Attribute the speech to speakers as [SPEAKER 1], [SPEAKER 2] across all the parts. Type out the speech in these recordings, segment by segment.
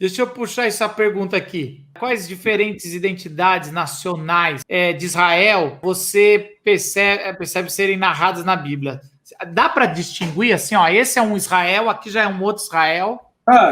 [SPEAKER 1] Deixa eu puxar essa pergunta aqui. Quais diferentes identidades nacionais de Israel você percebe serem narradas na Bíblia? Dá para distinguir assim, ó, esse é um Israel, aqui já é um outro Israel?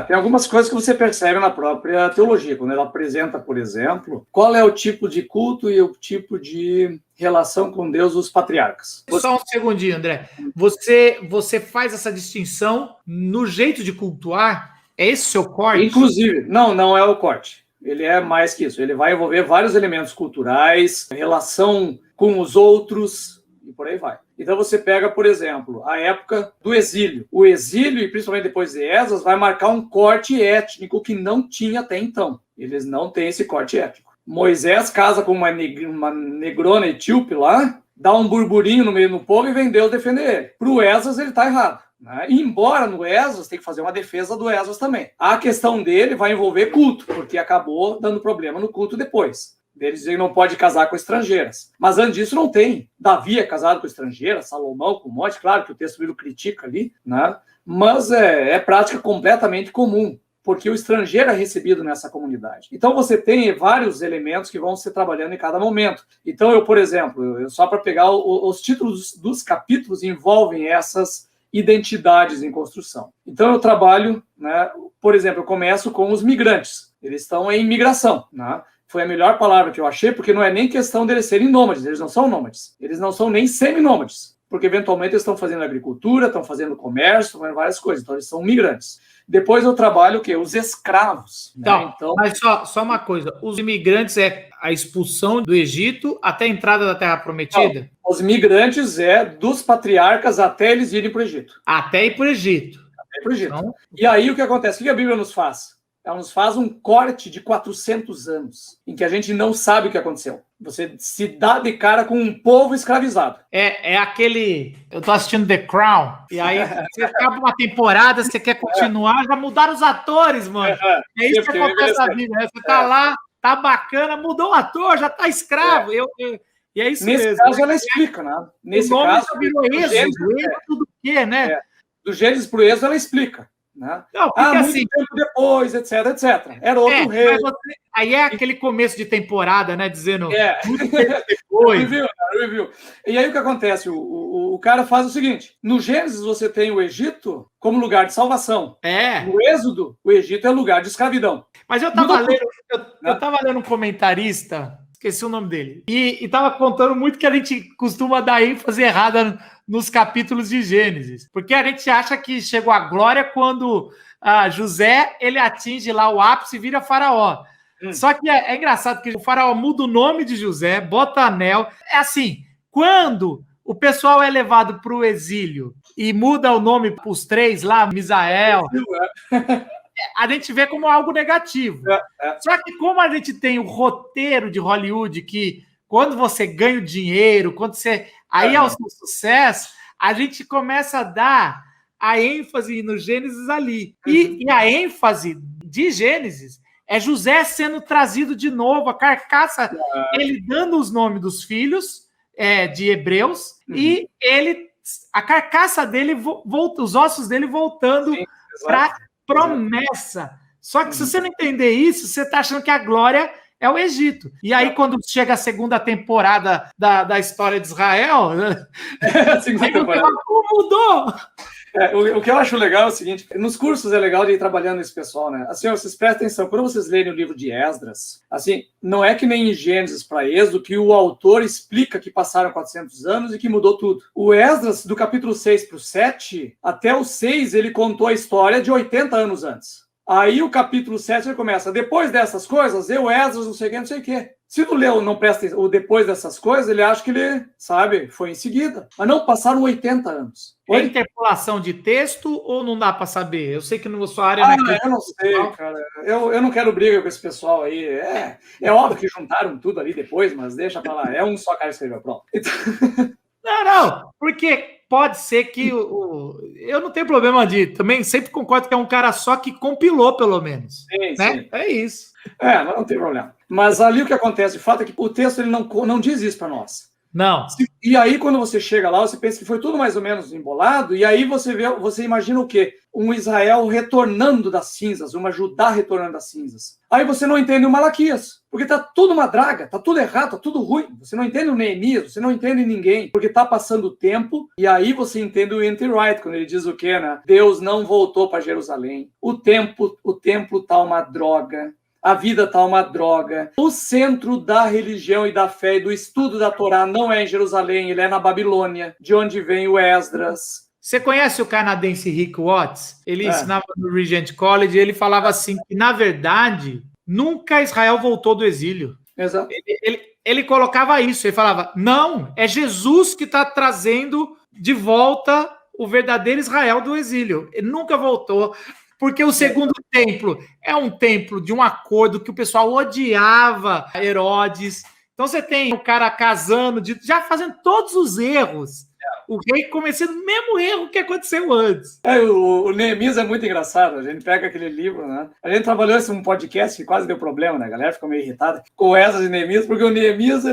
[SPEAKER 2] Tem algumas coisas que você percebe na própria teologia, quando ela apresenta, por exemplo, qual é o tipo de culto e o tipo de relação com Deus dos patriarcas.
[SPEAKER 1] Só um segundinho, André. Você faz essa distinção no jeito de cultuar? É esse o seu corte?
[SPEAKER 2] Inclusive, não é o corte. Ele é mais que isso. Ele vai envolver vários elementos culturais, relação com os outros e por aí vai. Então você pega, por exemplo, a época do exílio. O exílio, e principalmente depois de Esdras, vai marcar um corte étnico que não tinha até então. Eles não têm esse corte étnico. Moisés casa com uma negrona etíope lá, dá um burburinho no meio do povo e vem Deus defender ele. Para o Esdras, ele está errado. Né? Embora no Esdras tem que fazer uma defesa do Esdras também. A questão dele vai envolver culto, porque acabou dando problema no culto depois. Eles dizem que não pode casar com estrangeiras. Mas antes disso não tem. Davi é casado com estrangeiras, Salomão com um monte, claro que o texto bíblico critica ali, né? Mas é prática completamente comum, porque o estrangeiro é recebido nessa comunidade. Então você tem vários elementos que vão se trabalhando em cada momento. Então eu, por exemplo, só para pegar os títulos dos capítulos envolvem essas identidades em construção. Então eu trabalho, né, por exemplo, eu começo com os migrantes. Eles estão em migração, né? Foi a melhor palavra que eu achei, porque não é nem questão deles serem nômades, eles não são nômades. Eles não são nem semi-nômades, porque eventualmente eles estão fazendo agricultura, estão fazendo comércio, estão fazendo várias coisas, então eles são migrantes. Depois eu trabalho o quê? Os escravos.
[SPEAKER 1] Né? Então, mas só uma coisa, os imigrantes é a expulsão do Egito até a entrada da Terra Prometida?
[SPEAKER 2] Não, os migrantes é dos patriarcas até eles irem para o Egito.
[SPEAKER 1] Até ir para o Egito.
[SPEAKER 2] Até para o Egito. Então, e aí o que acontece? O que a Bíblia nos faz? Ela nos faz um corte de 400 anos, em que a gente não sabe o que aconteceu. Você se dá de cara com um povo escravizado.
[SPEAKER 1] É aquele... Eu tô assistindo The Crown, e aí você acaba uma temporada, você quer continuar, já mudaram os atores, mano. É isso que acontece na vida, né? Você tá lá, tá bacana, mudou o ator, já tá escravo. E é isso
[SPEAKER 2] Nesse
[SPEAKER 1] mesmo.
[SPEAKER 2] caso, ela explica, né? Nesse
[SPEAKER 1] o nome
[SPEAKER 2] caso,
[SPEAKER 1] já virou Êxodo, tudo o quê, né?
[SPEAKER 2] Do Gênesis pro Êxodo, ela explica. Né?
[SPEAKER 1] Não, porque
[SPEAKER 2] muito
[SPEAKER 1] assim,
[SPEAKER 2] tempo depois, etc. Era outro rei.
[SPEAKER 1] Aí é aquele começo de temporada, né? Dizendo
[SPEAKER 2] muito tempo depois. Review. E aí o que acontece? O cara faz o seguinte: no Gênesis você tem o Egito como lugar de salvação. No Êxodo, o Egito é lugar de escravidão.
[SPEAKER 1] Mas eu tava lendo um comentarista, esqueci o nome dele, e tava contando muito que a gente costuma dar ênfase errada nos capítulos de Gênesis, porque a gente acha que chegou a glória quando José ele atinge lá o ápice e vira faraó. Só que é engraçado que o faraó muda o nome de José, bota anel. É assim, quando o pessoal é levado para o exílio e muda o nome para os três lá, Misael, a gente vê como algo negativo. Só que como a gente tem o roteiro de Hollywood que quando você ganha o dinheiro, quando você... Aí é o seu sucesso, a gente começa a dar a ênfase no Gênesis ali. E a ênfase de Gênesis é José sendo trazido de novo, a carcaça, ele dando os nomes dos filhos de hebreus, e a carcaça dele, os ossos dele voltando para promessa. Só que se você não entender isso, você está achando que a glória é o Egito. E aí, quando chega a segunda temporada da história de Israel, mudou.
[SPEAKER 2] O que eu acho legal é o seguinte: nos cursos é legal de ir trabalhando esse pessoal, né? Assim, vocês prestem atenção, quando vocês lerem o livro de Esdras, assim, não é que nem em Gênesis para Êxodo, que o autor explica que passaram 400 anos e que mudou tudo. O Esdras, do capítulo 6 para o 7, até o 6, ele contou a história de 80 anos antes. Aí o capítulo 7 ele começa, depois dessas coisas, Esdras, não sei o quê. Se tu leu, não presta o depois dessas coisas, ele acha que ele, sabe, foi em seguida. Mas não, passaram 80 anos.
[SPEAKER 1] É interpolação de texto ou não dá para saber? Eu sei que na sua área...
[SPEAKER 2] eu não sei, cara. Eu não quero briga com esse pessoal aí. É óbvio que juntaram tudo ali depois, mas deixa pra lá. É um só cara que escreveu, pronto. Então...
[SPEAKER 1] Não, porque pode ser que eu não tenho problema de... Também sempre concordo que é um cara só que compilou, pelo menos.
[SPEAKER 2] Sim,
[SPEAKER 1] né?
[SPEAKER 2] Sim.
[SPEAKER 1] É isso.
[SPEAKER 2] Não tem problema. Mas ali o que acontece, de fato, é que o texto ele não diz isso para nós.
[SPEAKER 1] Não.
[SPEAKER 2] E aí, quando você chega lá, você pensa que foi tudo mais ou menos embolado, e aí você imagina o quê? Um Israel retornando das cinzas, uma Judá retornando das cinzas. Aí você não entende o Malaquias, porque tá tudo uma draga, tá tudo errado, tá tudo ruim. Você não entende o Neemias, você não entende ninguém, porque tá passando o tempo, e aí você entende o N.T. Wright, quando ele diz o quê, né? Deus não voltou para Jerusalém. O templo tá uma droga. A vida está uma droga. O centro da religião e da fé e do estudo da Torá não é em Jerusalém, ele é na Babilônia, de onde vem o Esdras.
[SPEAKER 1] Você conhece o canadense Rick Watts? Ele ensinava no Regent College e ele falava assim que, na verdade, nunca Israel voltou do exílio.
[SPEAKER 2] Exato.
[SPEAKER 1] Ele colocava isso, ele falava, não, é Jesus que está trazendo de volta o verdadeiro Israel do exílio. Ele nunca voltou. Porque o segundo templo é um templo de um acordo que o pessoal odiava Herodes. Então você tem o cara casando, já fazendo todos os erros. O rei cometendo o mesmo erro que aconteceu antes.
[SPEAKER 2] O Neemias é muito engraçado. A gente pega aquele livro, né? A gente trabalhou esse um podcast que quase deu problema, né? A galera ficou meio irritada com Esdras e Neemias, porque o Neemias,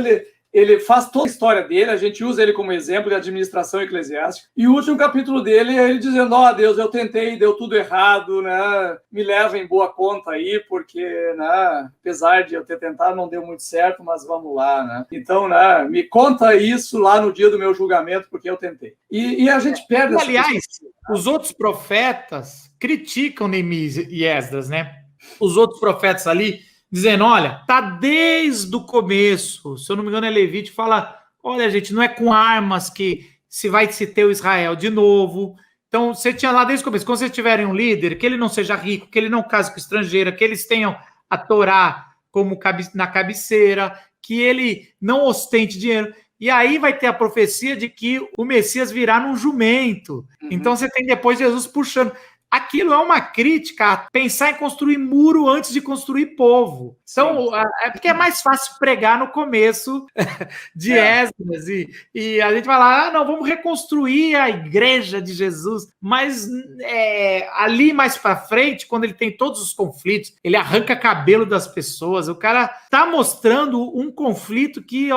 [SPEAKER 2] ele faz toda a história dele, a gente usa ele como exemplo de administração eclesiástica. E o último capítulo dele é ele dizendo, Deus, eu tentei, deu tudo errado, né? Me leva em boa conta aí, porque, né, apesar de eu ter tentado, não deu muito certo, mas vamos lá, né? Então, né, me conta isso lá no dia do meu julgamento, porque eu tentei. E a gente perde...
[SPEAKER 1] Aliás, os outros profetas criticam Neemias e Esdras, né? Os outros profetas ali... dizendo, olha, tá desde o começo, se eu não me engano é Levite, fala, olha gente, não é com armas que se vai se ter o Israel de novo. Então você tinha lá desde o começo, quando vocês tiverem um líder, que ele não seja rico, que ele não case com estrangeira, que eles tenham a Torá como na cabeceira, que ele não ostente dinheiro. E aí vai ter a profecia de que o Messias virá num jumento. Então você tem depois Jesus puxando... Aquilo é uma crítica a pensar em construir muro antes de construir povo. Então, é porque é mais fácil pregar no começo de Esdras. E a gente vai lá, não, vamos reconstruir a igreja de Jesus. Mas ali mais para frente, quando ele tem todos os conflitos, ele arranca cabelo das pessoas. O cara tá mostrando um conflito que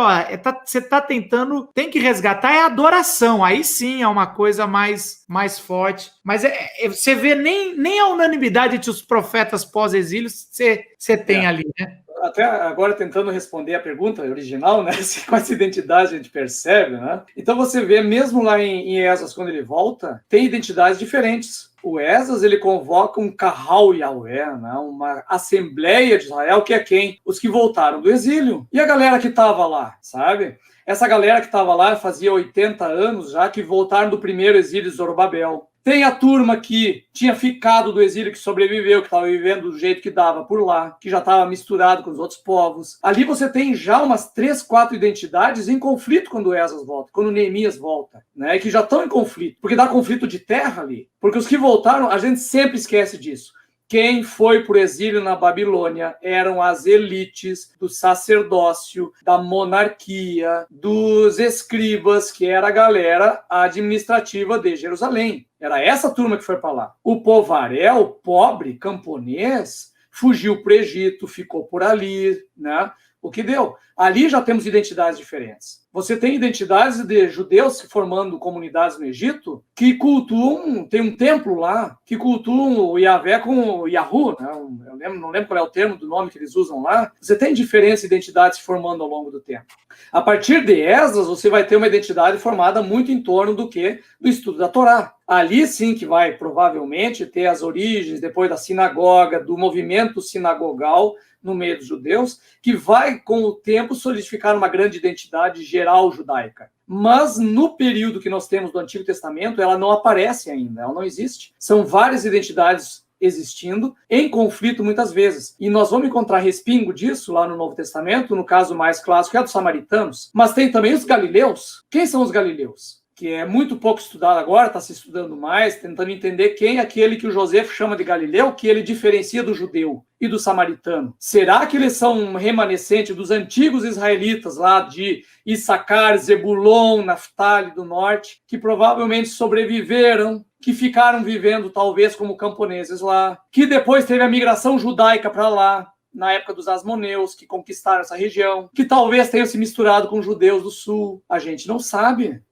[SPEAKER 1] você tá tentando, tem que resgatar, é a adoração. Aí sim é uma coisa mais forte. Mas você vê nem a unanimidade entre os profetas pós-exílio você tem ali, né?
[SPEAKER 2] Até agora tentando responder a pergunta original, né? Com essa identidade a gente percebe, né? Então você vê, mesmo lá em Esdras, quando ele volta, tem identidades diferentes. O Esdras, ele convoca um Kahal Yahweh, né? Uma assembleia de Israel, que é quem? Os que voltaram do exílio. E a galera que estava lá, sabe? Essa galera que estava lá fazia 80 anos já, que voltaram do primeiro exílio de Zorobabel. Tem a turma que tinha ficado do exílio, que sobreviveu, que estava vivendo do jeito que dava por lá, que já estava misturado com os outros povos. Ali você tem já umas 3, 4 identidades em conflito quando Esdras volta, quando Neemias volta, né? Que já estão em conflito, porque dá conflito de terra ali. Porque os que voltaram, a gente sempre esquece disso. Quem foi por exílio na Babilônia eram as elites do sacerdócio, da monarquia, dos escribas, que era a galera administrativa de Jerusalém. Era essa turma que foi para lá. O povaréu, pobre, camponês, fugiu para o Egito, ficou por ali, né? O que deu? Ali já temos identidades diferentes. Você tem identidades de judeus formando comunidades no Egito que cultuam, tem um templo lá, que cultuam o Yahvé com o Yahu, né? Não lembro qual é o termo do nome que eles usam lá. Você tem diferentes identidades se formando ao longo do tempo. A partir de Esdras, você vai ter uma identidade formada muito em torno do quê? Do estudo da Torá. Ali sim que vai provavelmente ter as origens, depois da sinagoga, do movimento sinagogal no meio dos judeus, que vai, com o tempo, solidificar uma grande identidade geral judaica. Mas, no período que nós temos do Antigo Testamento, ela não aparece ainda, ela não existe. São várias identidades existindo, em conflito muitas vezes. E nós vamos encontrar respingo disso lá no Novo Testamento, no caso mais clássico é dos samaritanos, mas tem também os galileus. Quem são os galileus? Que é muito pouco estudado agora, está se estudando mais, tentando entender quem é aquele que o Josefo chama de Galileu, que ele diferencia do judeu e do samaritano. Será que eles são um remanescente dos antigos israelitas lá de Issacar, Zebulon, Naftali do norte, que provavelmente sobreviveram, que ficaram vivendo talvez como camponeses lá, que depois teve a migração judaica para lá, na época dos asmoneus, que conquistaram essa região, que talvez tenham se misturado com judeus do sul. A gente não sabe,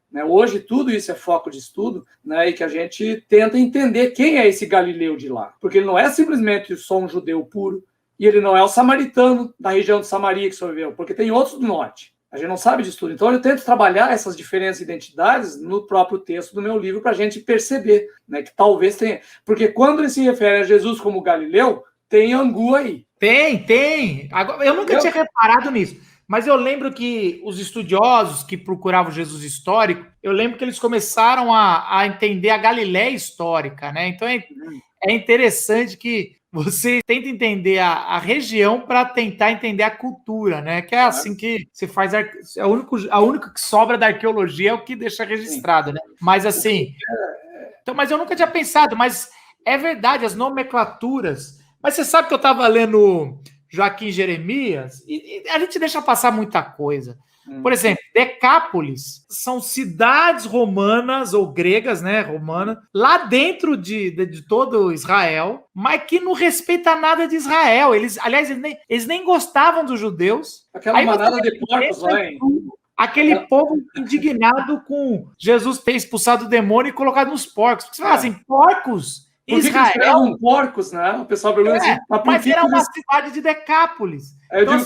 [SPEAKER 2] né? Hoje tudo isso é foco de estudo, né? E que a gente tenta entender quem é esse Galileu de lá. Porque ele não é simplesmente só um judeu puro, e ele não é o samaritano da região de Samaria que sobreviveu, porque tem outros do norte. A gente não sabe disso tudo. Então eu tento trabalhar essas diferentes identidades no próprio texto do meu livro para a gente perceber, né, que talvez tenha. Porque quando ele se refere a Jesus como Galileu, tem angu aí.
[SPEAKER 1] Tem. Agora, eu nunca tinha reparado nisso, mas eu lembro que os estudiosos que procuravam Jesus histórico, eu lembro que eles começaram a entender a Galiléia histórica, né? Então é interessante que você tenta entender a região para tentar entender a cultura, né? Que é assim que você faz. A única que sobra da arqueologia é o que deixa registrado, né? Mas assim. Então, mas eu nunca tinha pensado, mas é verdade, as nomenclaturas. Mas você sabe que eu estava lendo Joaquim Jeremias e a gente deixa passar muita coisa. Por exemplo, Decápolis são cidades romanas ou gregas, né, romanas, lá dentro de todo Israel, mas que não respeita nada de Israel. Eles nem gostavam dos judeus.
[SPEAKER 2] Aquela manada de porcos lá, hein?
[SPEAKER 1] Aquele povo indignado com Jesus ter expulsado o demônio e colocado nos porcos. Você fala assim, porcos?
[SPEAKER 2] Por que
[SPEAKER 1] Israel?
[SPEAKER 2] eles criavam porcos, né? O pessoal pergunta assim,
[SPEAKER 1] mas era uma cidade de Decápolis.
[SPEAKER 2] Aí eu digo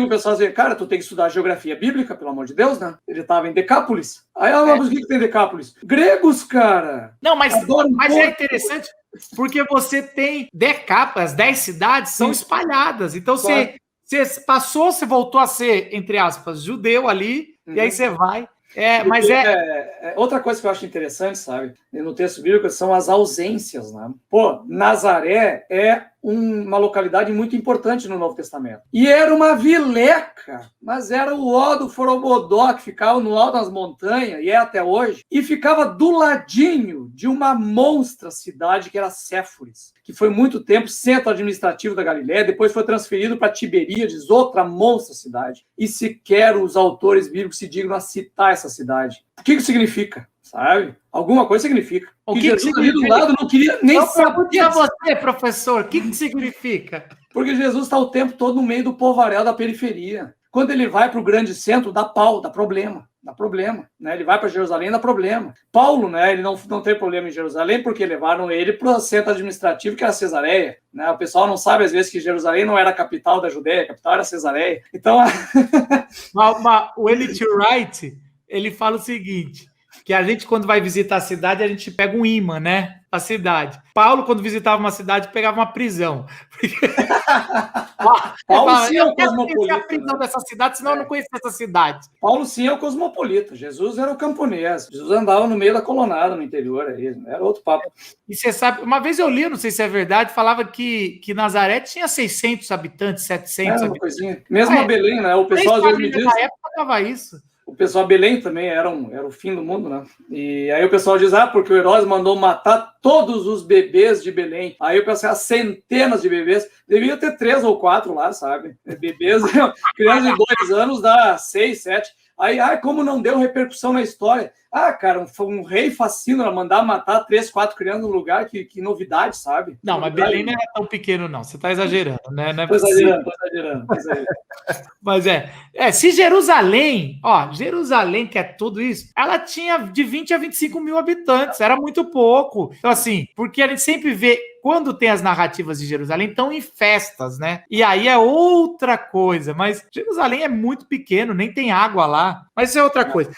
[SPEAKER 2] pro pessoal assim, cara, tu tem que estudar geografia bíblica, pelo amor de Deus, né? Ele estava em Decápolis. Aí, mas o que tem Decápolis? Gregos, cara!
[SPEAKER 1] Não, mas é interessante, porque você tem Decápolis, 10 cidades são espalhadas. Então, você passou, você voltou a ser, entre aspas, judeu ali, e aí você vai... outra coisa que eu acho interessante, sabe, no texto bíblico, são as ausências, né? Pô, Nazaré é uma localidade muito importante no Novo Testamento. E era uma vileca, mas era o ó do Forobodó, que ficava no alto das montanhas, e é até hoje, e ficava do ladinho de uma monstra cidade que era Séforis, que foi muito tempo centro administrativo da Galiléia, depois foi transferido para Tiberíades, outra monstra cidade, e sequer os autores bíblicos se dignam a citar essa cidade. O que isso significa? Sabe? Alguma coisa significa. O que Jesus ali do lado não queria nem saber. Eu você, professor, o que significa?
[SPEAKER 2] Porque Jesus está o tempo todo no meio do povaréu da periferia. Quando ele vai para o grande centro, dá pau, dá problema. Né? Ele vai para Jerusalém, dá problema. Paulo, né, ele não tem problema em Jerusalém porque levaram ele para o centro administrativo, que era Cesareia. Né? O pessoal não sabe, às vezes, que Jerusalém não era a capital da Judéia, a capital era Cesareia. Então...
[SPEAKER 1] o Elliot Wright, ele fala o seguinte... que a gente, quando vai visitar a cidade, a gente pega um imã, né? A cidade. Paulo, quando visitava uma cidade, pegava uma prisão.
[SPEAKER 2] Paulo sim é o cosmopolita.
[SPEAKER 1] A prisão dessa cidade, senão eu não conhecia essa cidade.
[SPEAKER 2] Paulo sim é o cosmopolita. Jesus era o camponês. Jesus andava no meio da colonada, no interior. Era outro papo.
[SPEAKER 1] E você sabe, uma vez eu li, não sei se é verdade, falava que Nazaré tinha 600 habitantes, 700 habitantes.
[SPEAKER 2] Coisinha. Mesmo a Belém, né? O pessoal às vezes me diz...
[SPEAKER 1] Na época dava isso.
[SPEAKER 2] O pessoal Belém também era o fim do mundo, né? E aí o pessoal diz, porque o Herodes mandou matar todos os bebês de Belém. Aí eu pensei, centenas de bebês. Devia ter 3 ou 4 lá, sabe? Bebês, crianças de 2 anos dá 6, 7. Aí, como não deu repercussão na história? Cara, um rei fascina mandar matar 3, 4 crianças no lugar, que novidade, sabe?
[SPEAKER 1] Não, mas Belém não era tão pequeno, não. Você está exagerando, né? Não é
[SPEAKER 2] exagerando.
[SPEAKER 1] Mas se Jerusalém, Jerusalém, que é tudo isso, ela tinha de 20 a 25 mil habitantes, era muito pouco. Então, assim, porque a gente sempre vê, quando tem as narrativas de Jerusalém, estão em festas, né? E aí é outra coisa, mas Jerusalém é muito pequeno, nem tem água lá. Mas isso é outra coisa.